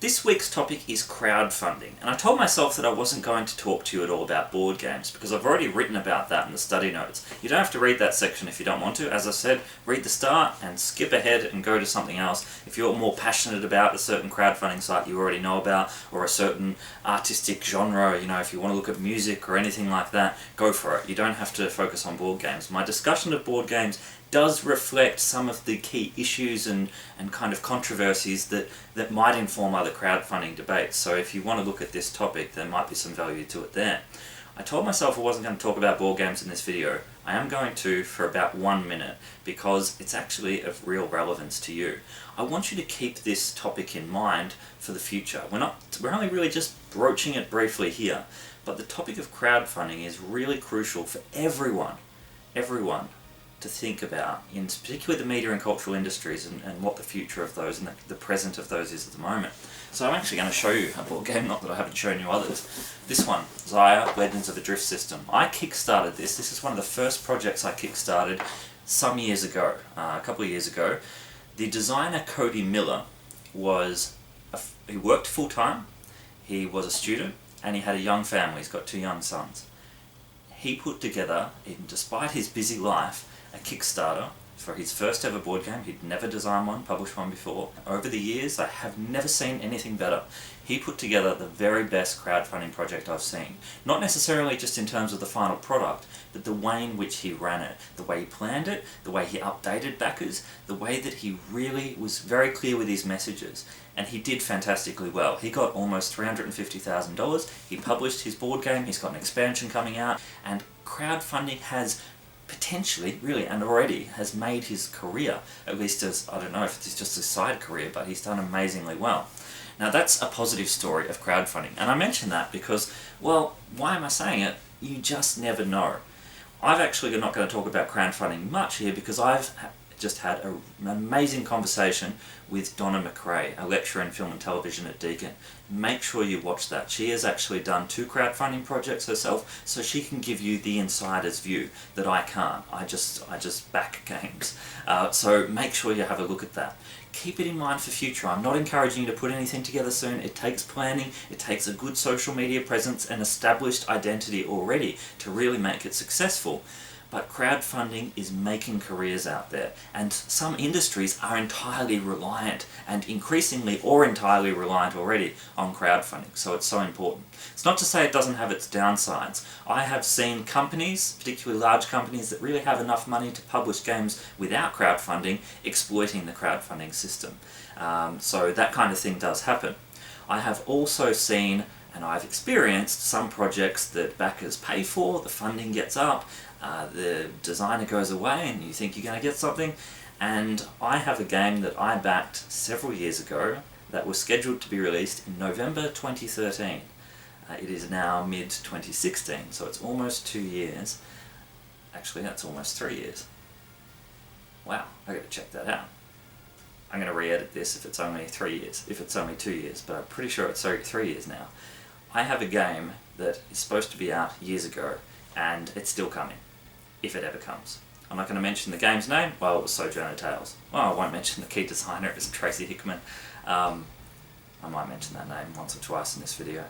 This week's topic is crowdfunding, and I told myself that I wasn't going to talk to you at all about board games because I've already written about that in the study notes. You don't have to read that section if you don't want to. As I said, read the start and skip ahead and go to something else. If you're more passionate about a certain crowdfunding site you already know about, or a certain artistic genre, if you want to look at music or anything like that, go for it. You don't have to focus on board games. My discussion of board games does reflect some of the key issues and kind of controversies that might inform other crowdfunding debates. So if you want to look at this topic, there might be some value to it there. I told myself I wasn't going to talk about board games in this video. I am going to for about 1 minute because it's actually of real relevance to you. I want you to keep this topic in mind for the future. We're only really just broaching it briefly here, but the topic of crowdfunding is really crucial for everyone to think about, in particularly the media and cultural industries, and what the future of those and the present of those is at the moment. So I'm actually going to show you a board game, not that I haven't shown you others. This one, Xia, Legends of a Drift System. I kickstarted this. This is one of the first projects I kickstarted some years ago, a couple of years ago. The designer Cody Miller he worked full-time, he was a student, and he had a young family. He's got 2 young sons. He put together, even despite his busy life, a Kickstarter for his first ever board game. He'd never designed one, published one before. Over the years, I have never seen anything better. He put together the very best crowdfunding project I've seen. Not necessarily just in terms of the final product, but the way in which he ran it, the way he planned it, the way he updated backers, the way that he really was very clear with his messages. And he did fantastically well. He got almost $350,000. He published his board game, he's got an expansion coming out, and crowdfunding has potentially, really, and already has made his career, at least as, I don't know if it's just a side career, but he's done amazingly well. Now that's a positive story of crowdfunding, and I mention that because, well, why am I saying it? You just never know. I've actually not going to talk about crowdfunding much here because I've just had an amazing conversation with Donna McRae, a lecturer in film and television at Deakin. Make sure you watch that. She has actually done 2 crowdfunding projects herself, so she can give you the insider's view that I can't. I just back games. So make sure you have a look at that. Keep it in mind for future. I'm not encouraging you to put anything together soon. It takes planning, it takes a good social media presence and established identity already to really make it successful. But crowdfunding is making careers out there, and some industries are entirely reliant, and increasingly or entirely reliant already, on crowdfunding, so it's so important. It's not to say it doesn't have its downsides. I have seen companies, particularly large companies that really have enough money to publish games without crowdfunding, exploiting the crowdfunding system. So that kind of thing does happen. I have also seen, and I've experienced, some projects that backers pay for, the funding gets up, the designer goes away and you think you're going to get something, and I have a game that I backed several years ago that was scheduled to be released in November 2013. It is now mid-2016, so it's almost 2 years. Actually, that's almost 3 years. Wow, I got to check that out. I'm going to re-edit this if it's only 3 years, if it's only 2 years, but I'm pretty sure it's 3 years now. I have a game that is supposed to be out years ago, and it's still coming, if it ever comes. I'm not going to mention the game's name. Well, it was Sojourner Tales. Well, I won't mention the key designer, it's Tracy Hickman. I might mention that name once or twice in this video.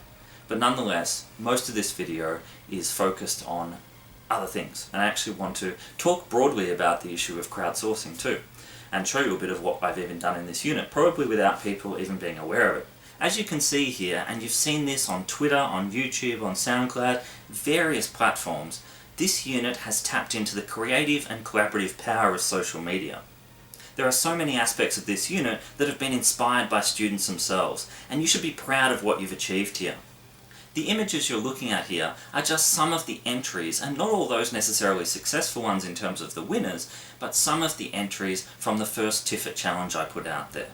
But nonetheless, most of this video is focused on other things, and I actually want to talk broadly about the issue of crowdsourcing too, and show you a bit of what I've even done in this unit, probably without people even being aware of it. As you can see here, and you've seen this on Twitter, on YouTube, on SoundCloud, various platforms, this unit has tapped into the creative and collaborative power of social media. There are so many aspects of this unit that have been inspired by students themselves, and you should be proud of what you've achieved here. The images you're looking at here are just some of the entries, and not all those necessarily successful ones in terms of the winners, but some of the entries from the first Tiffet challenge I put out there.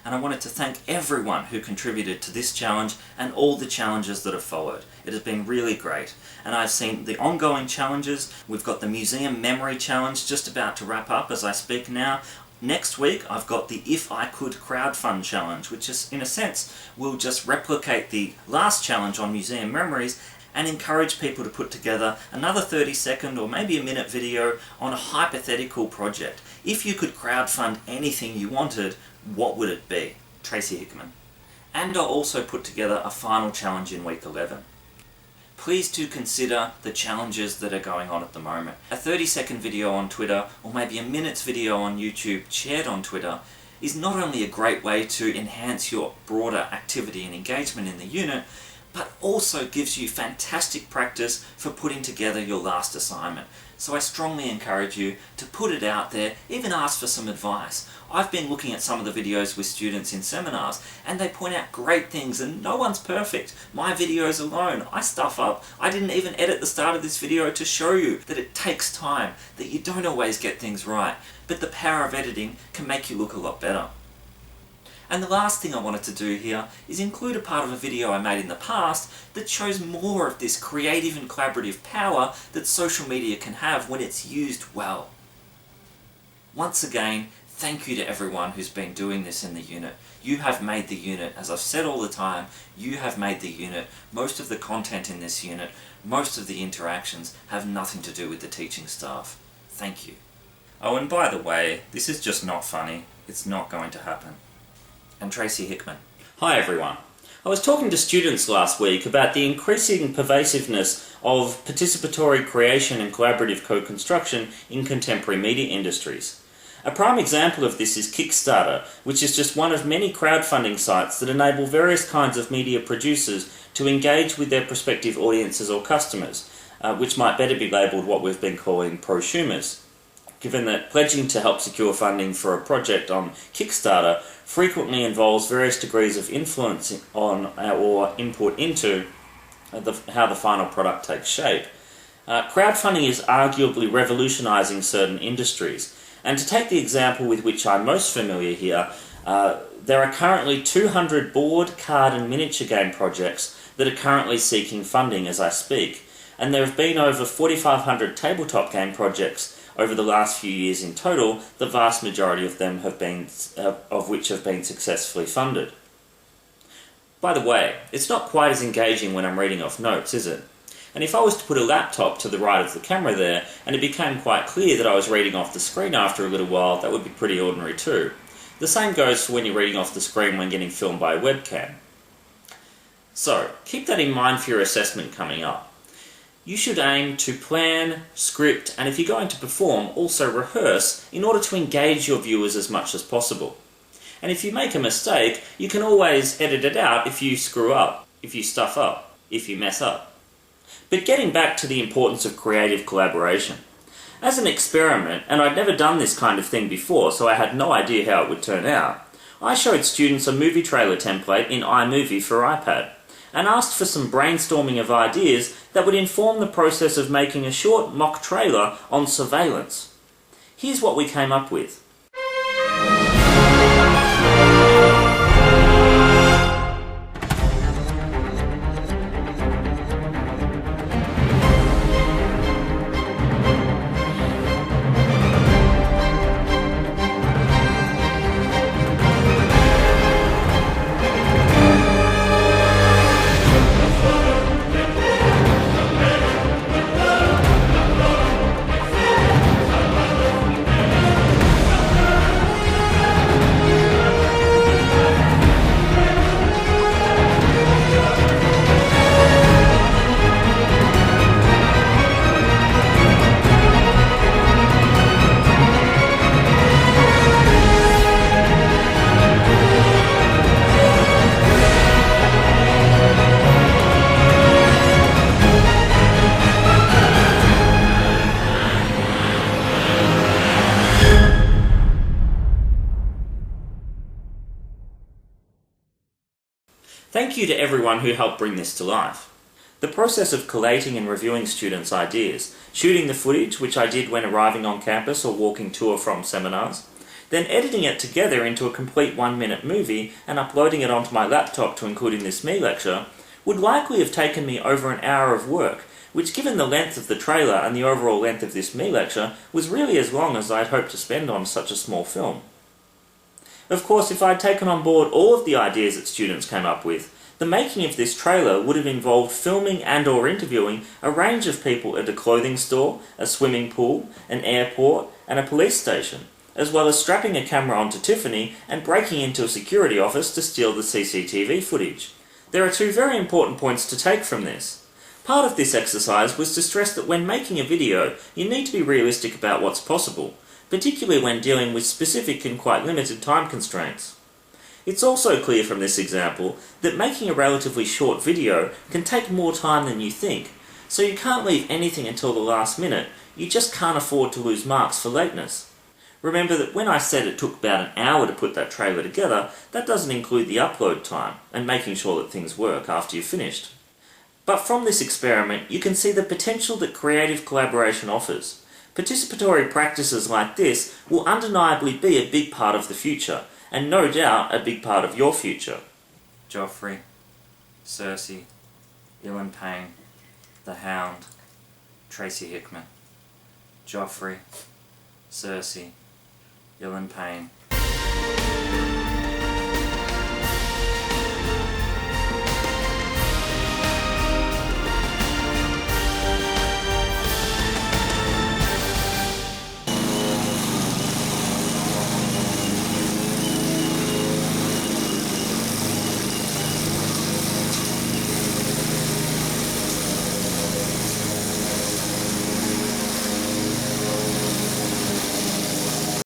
And I wanted to thank everyone who contributed to this challenge and all the challenges that have followed. It has been really great. And I've seen the ongoing challenges. We've got the Museum Memory Challenge just about to wrap up as I speak now. Next week I've got the If I Could Crowdfund Challenge, which is, in a sense, will just replicate the last challenge on Museum Memories and encourage people to put together another 30-second or maybe a minute video on a hypothetical project. If you could crowdfund anything you wanted, what would it be? Tracy Hickman. and I'll also put together a final challenge in week 11. Please do consider the challenges that are going on at the moment. A 30-second video on Twitter, or maybe a minute's video on YouTube shared on Twitter, is not only a great way to enhance your broader activity and engagement in the unit, but also gives you fantastic practice for putting together your last assignment. So I strongly encourage you to put it out there, even ask for some advice. I've been looking at some of the videos with students in seminars, and they point out great things, and no one's perfect. My videos alone, I stuff up. I didn't even edit the start of this video to show you that it takes time, that you don't always get things right, but the power of editing can make you look a lot better. And the last thing I wanted to do here is include a part of a video I made in the past that shows more of this creative and collaborative power that social media can have when it's used well. Once again, thank you to everyone who's been doing this in the unit. You have made the unit, as I've said all the time, you have made the unit. Most of the content in this unit, most of the interactions have nothing to do with the teaching staff. Thank you. Oh, and by the way, this is just not funny. It's not going to happen. And Tracy Hickman. Hi everyone. I was talking to students last week about the increasing pervasiveness of participatory creation and collaborative co-construction in contemporary media industries. A prime example of this is Kickstarter, which is just one of many crowdfunding sites that enable various kinds of media producers to engage with their prospective audiences or customers, which might better be labelled what we've been calling prosumers. Given that pledging to help secure funding for a project on Kickstarter frequently involves various degrees of influence on or input into how the final product takes shape. Crowdfunding is arguably revolutionising certain industries. And to take the example with which I'm most familiar here, there are currently 200 board, card and miniature game projects that are currently seeking funding as I speak. And there have been over 4,500 tabletop game projects over the last few years in total, the vast majority of them of which have been successfully funded. By the way, it's not quite as engaging when I'm reading off notes, is it? And if I was to put a laptop to the right of the camera there, and it became quite clear that I was reading off the screen after a little while, that would be pretty ordinary too. The same goes for when you're reading off the screen when getting filmed by a webcam. So, keep that in mind for your assessment coming up. You should aim to plan, script, and if you're going to perform, also rehearse in order to engage your viewers as much as possible. And if you make a mistake, you can always edit it out if you screw up, if you stuff up, if you mess up. But getting back to the importance of creative collaboration. As an experiment, and I'd never done this kind of thing before, so I had no idea how it would turn out, I showed students a movie trailer template in iMovie for iPad, and asked for some brainstorming of ideas that would inform the process of making a short mock trailer on surveillance. Here's what we came up with. Thank you to everyone who helped bring this to life. The process of collating and reviewing students' ideas, shooting the footage, which I did when arriving on campus or walking to or from seminars, then editing it together into a complete 1-minute movie and uploading it onto my laptop to include in this me lecture, would likely have taken me over an hour of work, which given the length of the trailer and the overall length of this me lecture, was really as long as I'd hoped to spend on such a small film. Of course, if I'd taken on board all of the ideas that students came up with, the making of this trailer would have involved filming and/or interviewing a range of people at a clothing store, a swimming pool, an airport, and a police station, as well as strapping a camera onto Tiffany and breaking into a security office to steal the CCTV footage. There are two very important points to take from this. Part of this exercise was to stress that when making a video, you need to be realistic about what's possible, particularly when dealing with specific and quite limited time constraints. It's also clear from this example that making a relatively short video can take more time than you think, so you can't leave anything until the last minute. You just can't afford to lose marks for lateness. Remember that when I said it took about an hour to put that trailer together, that doesn't include the upload time and making sure that things work after you've finished. But from this experiment, you can see the potential that creative collaboration offers. Participatory practices like this will undeniably be a big part of the future, and no doubt a big part of your future. Joffrey, Cersei, Ilan Payne, The Hound, Tracy Hickman. Joffrey, Cersei, Ilan Payne.